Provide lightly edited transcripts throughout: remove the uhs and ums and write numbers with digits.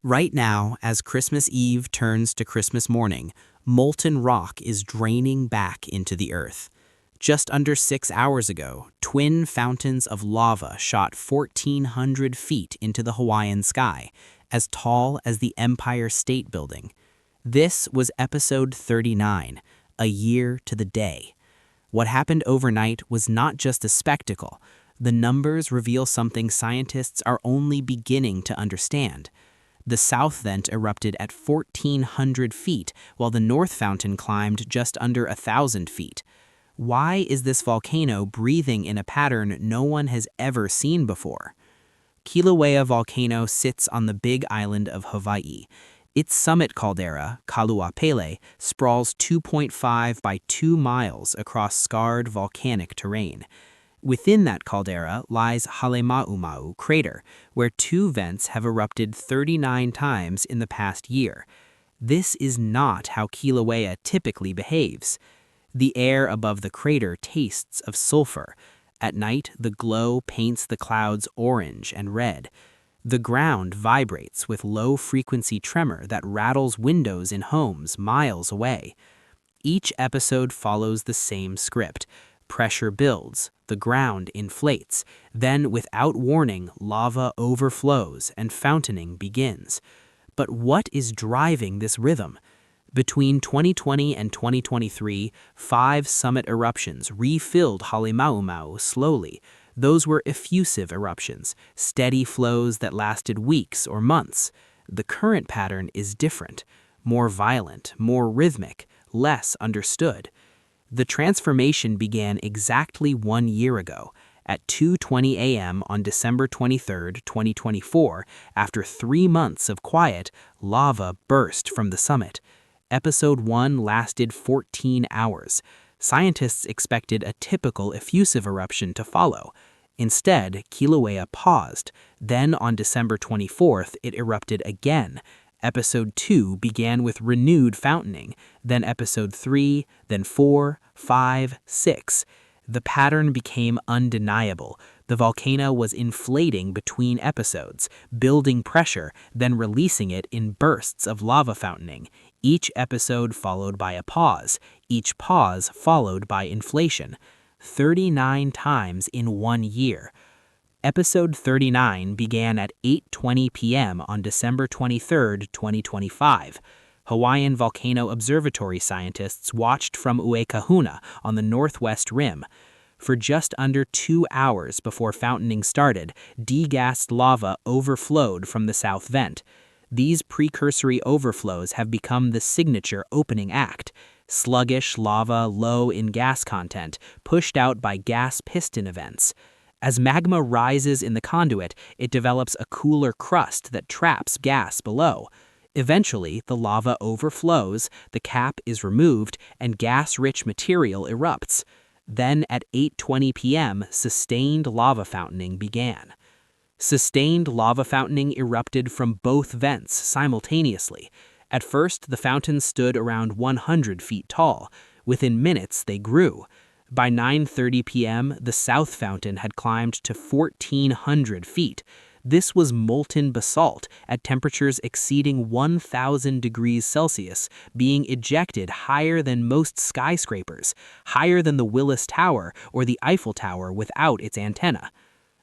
Right now, as Christmas Eve turns to Christmas morning, molten rock is draining back into the earth. Just under 6 hours ago, twin fountains of lava shot 1,400 feet into the Hawaiian sky, as tall as the Empire State Building. This was episode 39, a year to the day. What happened overnight was not just a spectacle. The numbers reveal something scientists are only beginning to understand. The south vent erupted at 1,400 feet, while the north fountain climbed just under 1,000 feet. Why is this volcano breathing in a pattern no one has ever seen before? Kīlauea Volcano sits on the big island of Hawaii. Its summit caldera, Kīlauea, sprawls 2.5 by 2 miles across scarred volcanic terrain. Within that caldera lies Halemaumau crater, where 2 vents have erupted 39 times in the past year. This is not how Kīlauea typically behaves. The air above the crater tastes of sulfur. At night, the glow paints the clouds orange and red. The ground vibrates with low-frequency tremor that rattles windows in homes miles away. Each episode follows the same script. Pressure builds, the ground inflates, then without warning, lava overflows and fountaining begins. But what is driving this rhythm? Between 2020 and 2023, 5 summit eruptions refilled Halemaumau slowly. Those were effusive eruptions, steady flows that lasted weeks or months. The current pattern is different, more violent, more rhythmic, less understood. The transformation began exactly 1 year ago. At 2:20 a.m. on December 23, 2024, after 3 months of quiet, lava burst from the summit. Episode 1 lasted 14 hours. Scientists expected a typical effusive eruption to follow. Instead, Kīlauea paused. Then on December 24th, it erupted again. Episode 2 began with renewed fountaining, then episode 3, then 4, 5, 6. The pattern became undeniable. The volcano was inflating between episodes, building pressure, then releasing it in bursts of lava fountaining, each episode followed by a pause, each pause followed by inflation. 39 times in 1 year. Episode 39 began at 8:20 p.m. on December 23, 2025. Hawaiian Volcano Observatory scientists watched from Kahuna on the northwest rim. For just under 2 hours before fountaining started, degassed lava overflowed from the south vent. These precursory overflows have become the signature opening act. Sluggish lava low in gas content, pushed out by gas piston events. As magma rises in the conduit, it develops a cooler crust that traps gas below. Eventually, the lava overflows, the cap is removed, and gas-rich material erupts. Then at 8:20 p.m., sustained lava fountaining began. Sustained lava fountaining erupted from both vents simultaneously. At first, the fountains stood around 100 feet tall. Within minutes, they grew. By 9:30 p.m., the south fountain had climbed to 1,400 feet. This was molten basalt at temperatures exceeding 1,000 degrees Celsius, being ejected higher than most skyscrapers, higher than the Willis Tower or the Eiffel Tower without its antenna.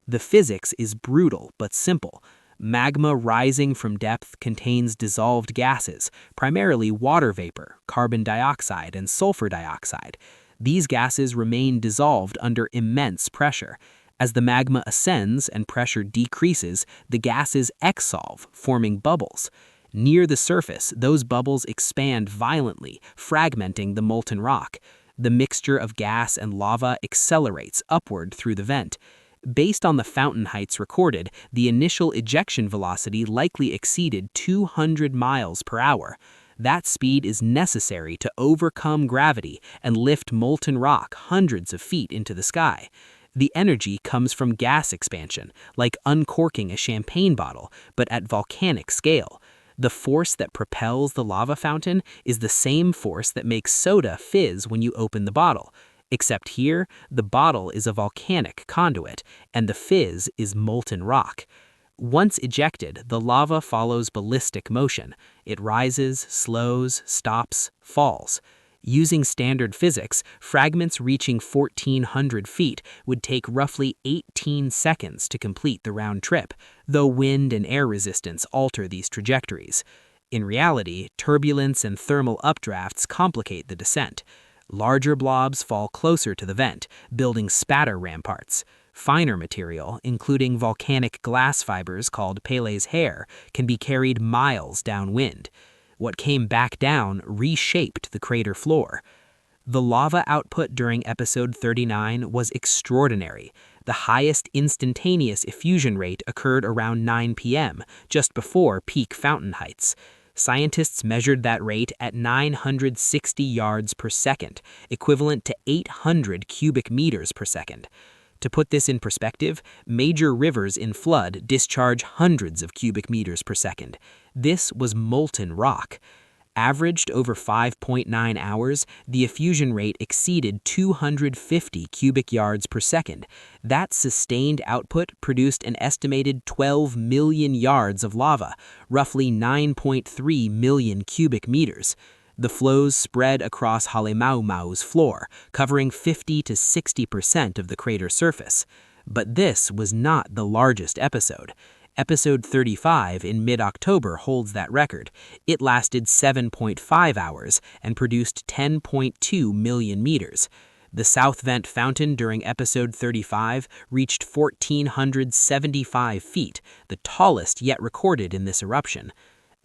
The physics is brutal but simple. Magma rising from depth contains dissolved gases, primarily water vapor, carbon dioxide, and sulfur dioxide. These gases remain dissolved under immense pressure. As the magma ascends and pressure decreases, the gases exsolve, forming bubbles. Near the surface, those bubbles expand violently, fragmenting the molten rock. The mixture of gas and lava accelerates upward through the vent. Based on the fountain heights recorded, the initial ejection velocity likely exceeded 200 miles per hour. That speed is necessary to overcome gravity and lift molten rock hundreds of feet into the sky. The energy comes from gas expansion, like uncorking a champagne bottle, but at volcanic scale. The force that propels the lava fountain is the same force that makes soda fizz when you open the bottle. Except here, the bottle is a volcanic conduit, and the fizz is molten rock. Once ejected, the lava follows ballistic motion. It rises, slows, stops, falls. Using standard physics, fragments reaching 1,400 feet would take roughly 18 seconds to complete the round trip, though wind and air resistance alter these trajectories. In reality, turbulence and thermal updrafts complicate the descent. Larger blobs fall closer to the vent, building spatter ramparts. Finer material, including volcanic glass fibers called Pele's hair, can be carried miles downwind. What came back down reshaped the crater floor. The lava output during episode 39 was extraordinary. The highest instantaneous effusion rate occurred around 9 p.m., just before peak fountain heights. Scientists measured that rate at 960 yards per second, equivalent to 800 cubic meters per second. To put this in perspective, major rivers in flood discharge hundreds of cubic meters per second. This was molten rock. Averaged over 5.9 hours, the effusion rate exceeded 250 cubic yards per second. That sustained output produced an estimated 12 million yards of lava, roughly 9.3 million cubic meters. The flows spread across Halemaumau's floor, covering 50 to 60% of the crater surface. But this was not the largest episode. Episode 35 in mid-October holds that record. It lasted 7.5 hours and produced 10.2 million meters. The South Vent Fountain during episode 35 reached 1,475 feet, the tallest yet recorded in this eruption.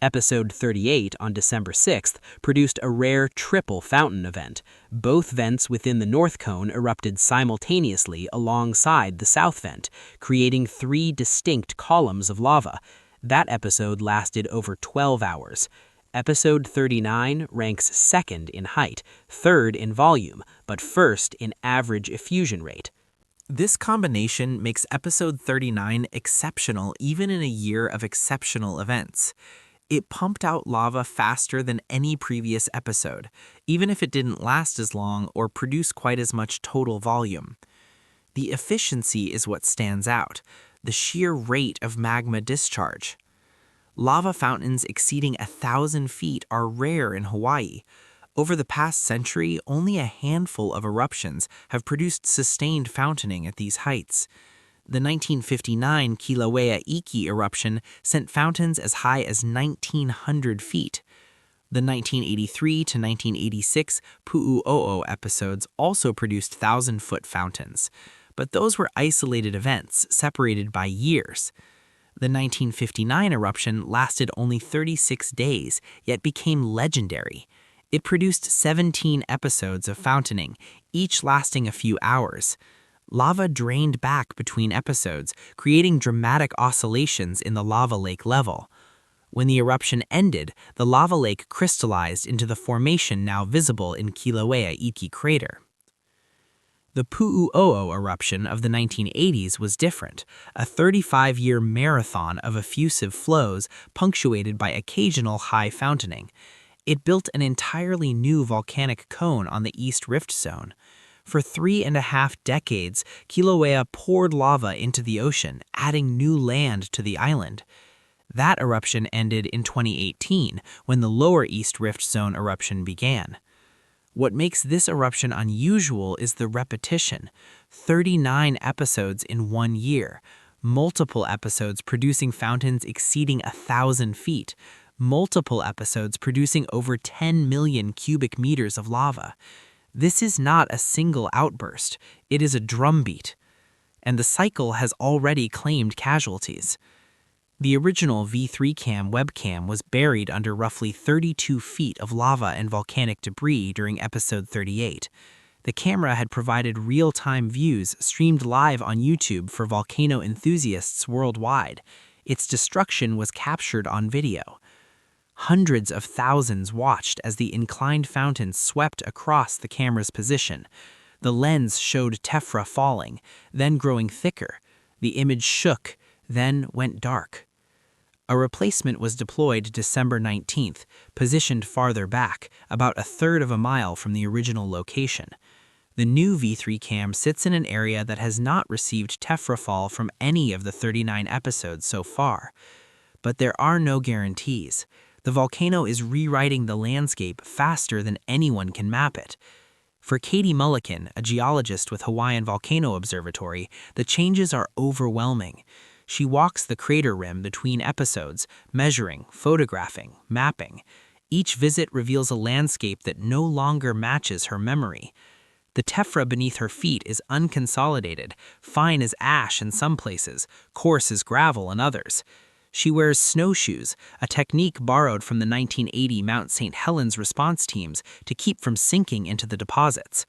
Episode 38 on December 6th produced a rare triple fountain event. Both vents within the North Cone erupted simultaneously alongside the South Vent, creating 3 distinct columns of lava. That episode lasted over 12 hours. Episode 39 ranks second in height, third in volume, but first in average effusion rate. This combination makes episode 39 exceptional even in a year of exceptional events. It pumped out lava faster than any previous episode, even if it didn't last as long or produce quite as much total volume. The efficiency is what stands out, the sheer rate of magma discharge. Lava fountains exceeding 1,000 feet are rare in Hawaii. Over the past century, only a handful of eruptions have produced sustained fountaining at these heights. The 1959 Kīlauea eruption sent fountains as high as 1,900 feet. The 1983 to 1986 Pu'u'o'o episodes also produced 1,000-foot fountains, but those were isolated events separated by years. The 1959 eruption lasted only 36 days, yet became legendary. It produced 17 episodes of fountaining, each lasting a few hours. Lava drained back between episodes, creating dramatic oscillations in the lava lake level. When the eruption ended, the lava lake crystallized into the formation now visible in Kīlauea crater. The Pu'u'o'o eruption of the 1980s was different, a 35-year marathon of effusive flows punctuated by occasional high fountaining. It built an entirely new volcanic cone on the East Rift Zone. For 3.5 decades, Kīlauea poured lava into the ocean, adding new land to the island. That eruption ended in 2018, when the lower East Rift Zone eruption began. What makes this eruption unusual is the repetition. 39 episodes in 1 year, multiple episodes producing fountains exceeding 1,000 feet, multiple episodes producing over 10 million cubic meters of lava. This is not a single outburst, it is a drumbeat. And the cycle has already claimed casualties. The original V3 cam webcam was buried under roughly 32 feet of lava and volcanic debris during episode 38. The camera had provided real-time views streamed live on YouTube for volcano enthusiasts worldwide. Its destruction was captured on video. Hundreds of thousands watched as the inclined fountain swept across the camera's position. The lens showed tephra falling, then growing thicker. The image shook, then went dark. A replacement was deployed December 19th, positioned farther back, about 1/3 of a mile from the original location. The new V3 cam sits in an area that has not received tephra from any of the 39 episodes so far. But there are no guarantees. The volcano is rewriting the landscape faster than anyone can map it. For Katie Mulliken, a geologist with Hawaiian Volcano Observatory, the changes are overwhelming. She walks the crater rim between episodes, measuring, photographing, mapping. Each visit reveals a landscape that no longer matches her memory. The tephra beneath her feet is unconsolidated, fine as ash in some places, coarse as gravel in others. She wears snowshoes, a technique borrowed from the 1980 Mount St. Helens response teams to keep from sinking into the deposits.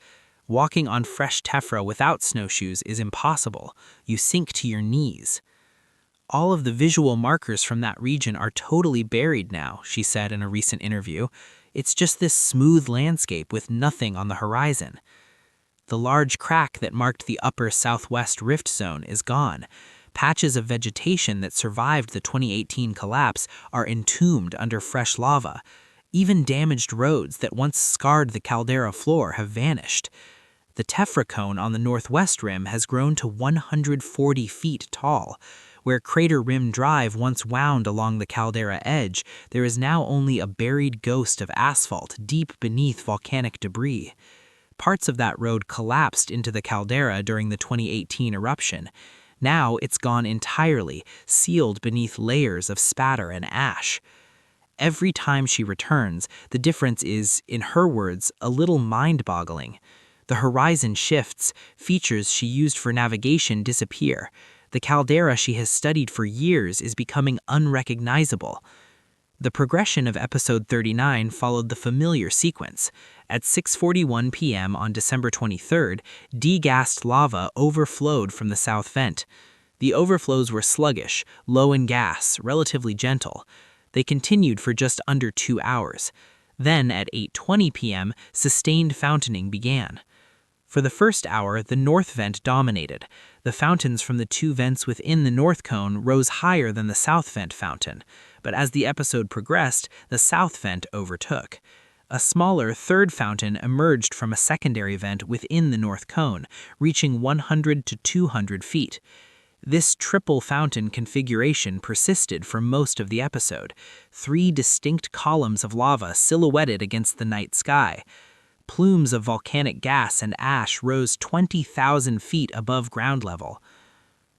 Walking on fresh tephra without snowshoes is impossible. You sink to your knees. All of the visual markers from that region are totally buried now, she said in a recent interview. It's just this smooth landscape with nothing on the horizon. The large crack that marked the upper southwest rift zone is gone. Patches of vegetation that survived the 2018 collapse are entombed under fresh lava. Even damaged roads that once scarred the caldera floor have vanished. The tephra cone on the northwest rim has grown to 140 feet tall. Where Crater Rim Drive once wound along the caldera edge, there is now only a buried ghost of asphalt deep beneath volcanic debris. Parts of that road collapsed into the caldera during the 2018 eruption. Now it's gone entirely, sealed beneath layers of spatter and ash. Every time she returns, the difference is, in her words, a little mind-boggling. The horizon shifts, features she used for navigation disappear. The caldera she has studied for years is becoming unrecognizable. The progression of episode 39 followed the familiar sequence. At 6:41 p.m. on December 23rd, degassed lava overflowed from the south vent. The overflows were sluggish, low in gas, relatively gentle. They continued for just under 2 hours. Then, at 8:20 p.m., sustained fountaining began. For the first hour, the north vent dominated. The fountains from the two vents within the north cone rose higher than the south vent fountain, but as the episode progressed, the south vent overtook. A smaller third fountain emerged from a secondary vent within the north cone, reaching 100 to 200 feet. This triple fountain configuration persisted for most of the episode, 3 distinct columns of lava silhouetted against the night sky. Plumes of volcanic gas and ash rose 20,000 feet above ground level.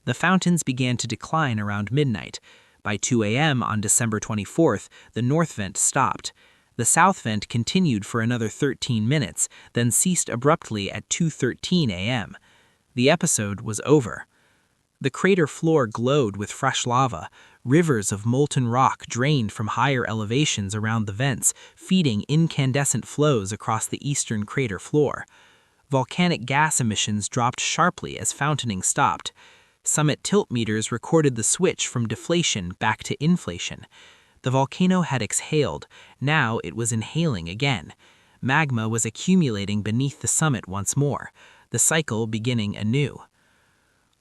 The fountains began to decline around midnight. By 2 a.m. on December 24th, the north vent stopped. The south vent continued for another 13 minutes, then ceased abruptly at 2:13 a.m. The episode was over. The crater floor glowed with fresh lava. Rivers of molten rock drained from higher elevations around the vents, feeding incandescent flows across the eastern crater floor. Volcanic gas emissions dropped sharply as fountaining stopped. Summit tilt meters recorded the switch from deflation back to inflation. The volcano had exhaled. Now it was inhaling again. Magma was accumulating beneath the summit once more, the cycle beginning anew.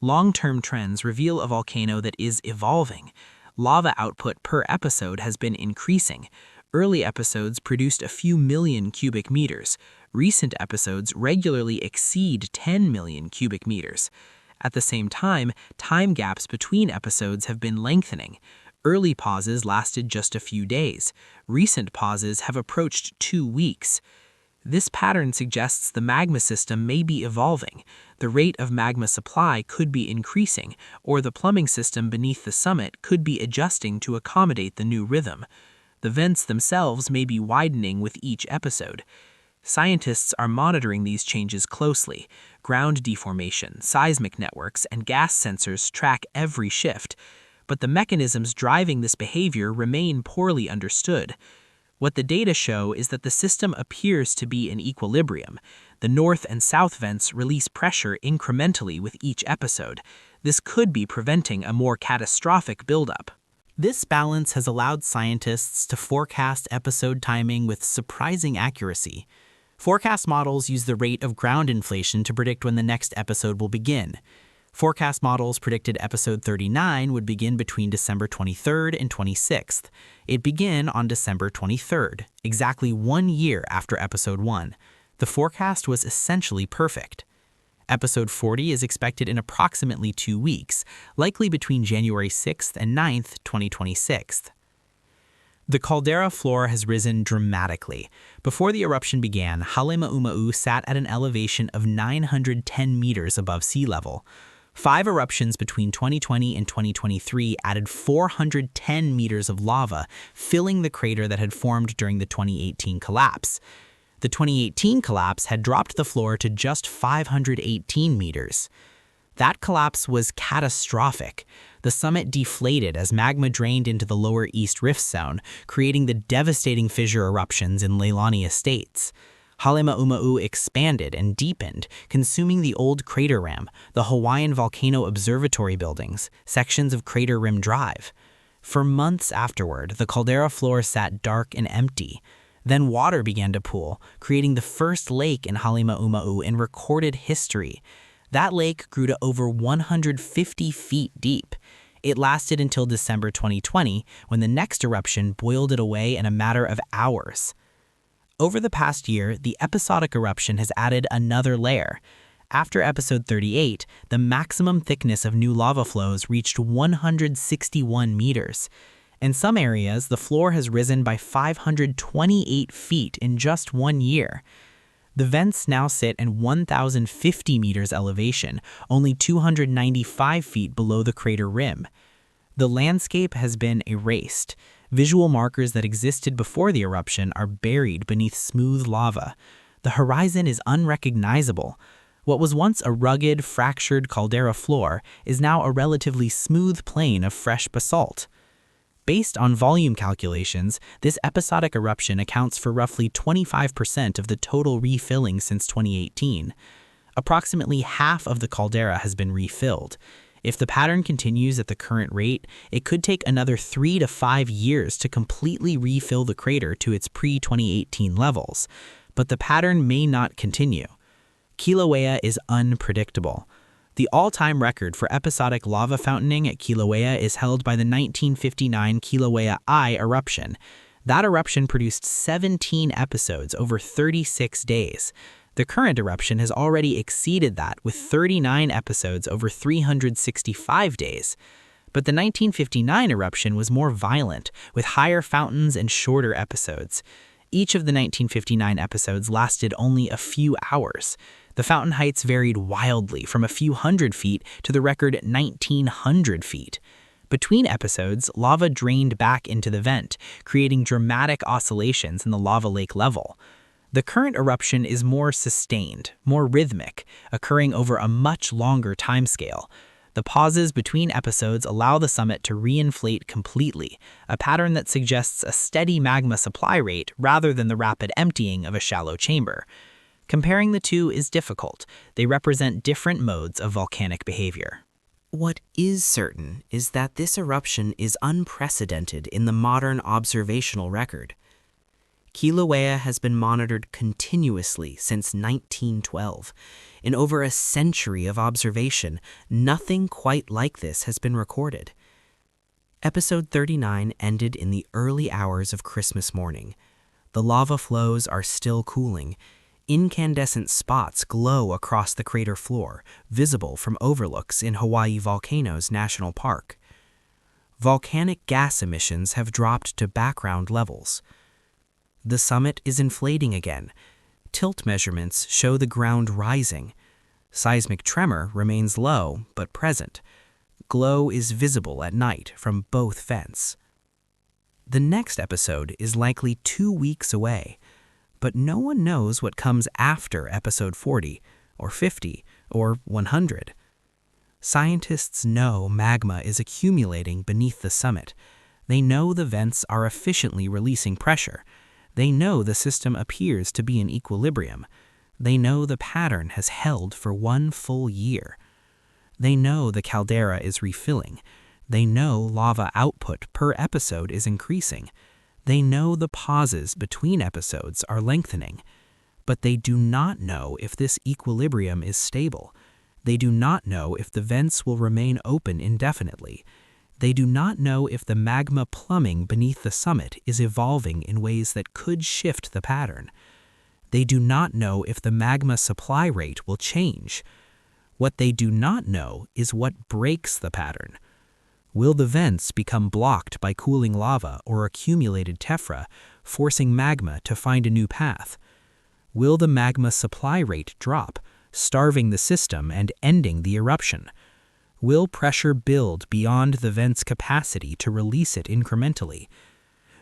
Long-term trends reveal a volcano that is evolving. Lava output per episode has been increasing. Early episodes produced a few million cubic meters. Recent episodes regularly exceed 10 million cubic meters. At the same time gaps between episodes have been lengthening. Early pauses lasted just a few days. Recent pauses have approached 2 weeks. This pattern suggests the magma system may be evolving. The rate of magma supply could be increasing, or the plumbing system beneath the summit could be adjusting to accommodate the new rhythm. The vents themselves may be widening with each episode. Scientists are monitoring these changes closely. Ground deformation, seismic networks, and gas sensors track every shift. But the mechanisms driving this behavior remain poorly understood. What the data show is that the system appears to be in equilibrium. The north and south vents release pressure incrementally with each episode. This could be preventing a more catastrophic buildup. This balance has allowed scientists to forecast episode timing with surprising accuracy. Forecast models use the rate of ground inflation to predict when the next episode will begin. Forecast models predicted episode 39 would begin between December 23rd and 26th. It began on December 23rd, exactly 1 year after episode 1. The forecast was essentially perfect. Episode 40 is expected in approximately 2 weeks, likely between January 6th and 9th, 2026. The caldera floor has risen dramatically. Before the eruption began, Halemaumau sat at an elevation of 910 meters above sea level. 5 eruptions between 2020 and 2023 added 410 meters of lava, filling the crater that had formed during the 2018 collapse. The 2018 collapse had dropped the floor to just 518 meters. That collapse was catastrophic. The summit deflated as magma drained into the lower East Rift Zone, creating the devastating fissure eruptions in Leilani Estates. Halemaumau expanded and deepened, consuming the old crater rim, the Hawaiian Volcano Observatory buildings, sections of Crater Rim Drive. For months afterward, the caldera floor sat dark and empty. Then water began to pool, creating the first lake in Halemaumau in recorded history. That lake grew to over 150 feet deep. It lasted until December 2020, when the next eruption boiled it away in a matter of hours. Over the past year, the episodic eruption has added another layer. After episode 38, the maximum thickness of new lava flows reached 161 meters. In some areas, the floor has risen by 528 feet in just 1 year. The vents now sit at 1,050 meters elevation, only 295 feet below the crater rim. The landscape has been erased. Visual markers that existed before the eruption are buried beneath smooth lava. The horizon is unrecognizable. What was once a rugged, fractured caldera floor is now a relatively smooth plain of fresh basalt. Based on volume calculations, this episodic eruption accounts for roughly 25% of the total refilling since 2018. Approximately half of the caldera has been refilled. If the pattern continues at the current rate, it could take another 3 to 5 years to completely refill the crater to its pre-2018 levels. But the pattern may not continue. Kīlauea is unpredictable. The all-time record for episodic lava fountaining at Kīlauea is held by the 1959 Kīlauea I eruption. That eruption produced 17 episodes over 36 days. The current eruption has already exceeded that with 39 episodes over 365 days. But the 1959 eruption was more violent, with higher fountains and shorter episodes. Each of the 1959 episodes lasted only a few hours. The fountain heights varied wildly from a few hundred feet to the record 1,900 feet. Between episodes, lava drained back into the vent, creating dramatic oscillations in the lava lake level. The current eruption is more sustained, more rhythmic, occurring over a much longer timescale. The pauses between episodes allow the summit to reinflate completely, a pattern that suggests a steady magma supply rate rather than the rapid emptying of a shallow chamber. Comparing the two is difficult. They represent different modes of volcanic behavior. What is certain is that this eruption is unprecedented in the modern observational record. Kīlauea has been monitored continuously since 1912. In over a century of observation, nothing quite like this has been recorded. Episode 39 ended in the early hours of Christmas morning. The lava flows are still cooling. Incandescent spots glow across the crater floor, visible from overlooks in Hawaii Volcano's National Park. Volcanic gas emissions have dropped to background levels. The summit is inflating again. Tilt measurements show the ground rising. Seismic tremor remains low but present. Glow is visible at night from both vents. The next episode is likely 2 weeks away. But no one knows what comes after episode 40, or 50, or 100. Scientists know magma is accumulating beneath the summit. They know the vents are efficiently releasing pressure. They know the system appears to be in equilibrium. They know the pattern has held for 1 full year. They know the caldera is refilling. They know lava output per episode is increasing. They know the pauses between episodes are lengthening, but they do not know if this equilibrium is stable. They do not know if the vents will remain open indefinitely. They do not know if the magma plumbing beneath the summit is evolving in ways that could shift the pattern. They do not know if the magma supply rate will change. What they do not know is what breaks the pattern. Will the vents become blocked by cooling lava or accumulated tephra, forcing magma to find a new path? Will the magma supply rate drop, starving the system and ending the eruption? Will pressure build beyond the vent's capacity to release it incrementally?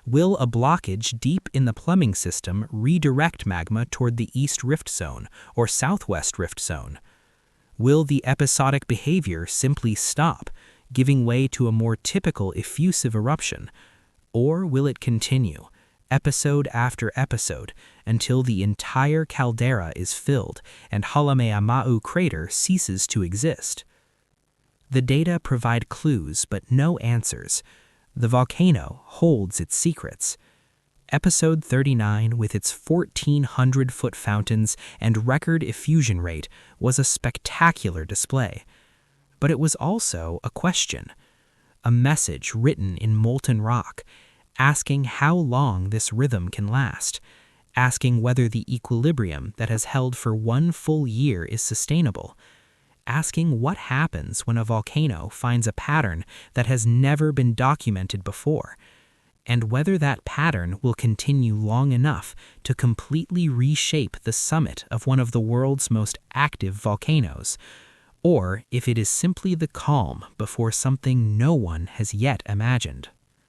Will a blockage deep in the plumbing system redirect magma toward the East Rift Zone or Southwest Rift Zone? Will the episodic behavior simply stop, giving way to a more typical effusive eruption? Or will it continue, episode after episode, until the entire caldera is filled and Halemaumau crater ceases to exist? The data provide clues but no answers. The volcano holds its secrets. Episode 39, with its 1,400-foot fountains and record effusion rate, was a spectacular display. But it was also a question, a message written in molten rock, asking how long this rhythm can last, asking whether the equilibrium that has held for one full year is sustainable, asking what happens when a volcano finds a pattern that has never been documented before, and whether that pattern will continue long enough to completely reshape the summit of one of the world's most active volcanoes, or if it is simply the calm before something no one has yet imagined.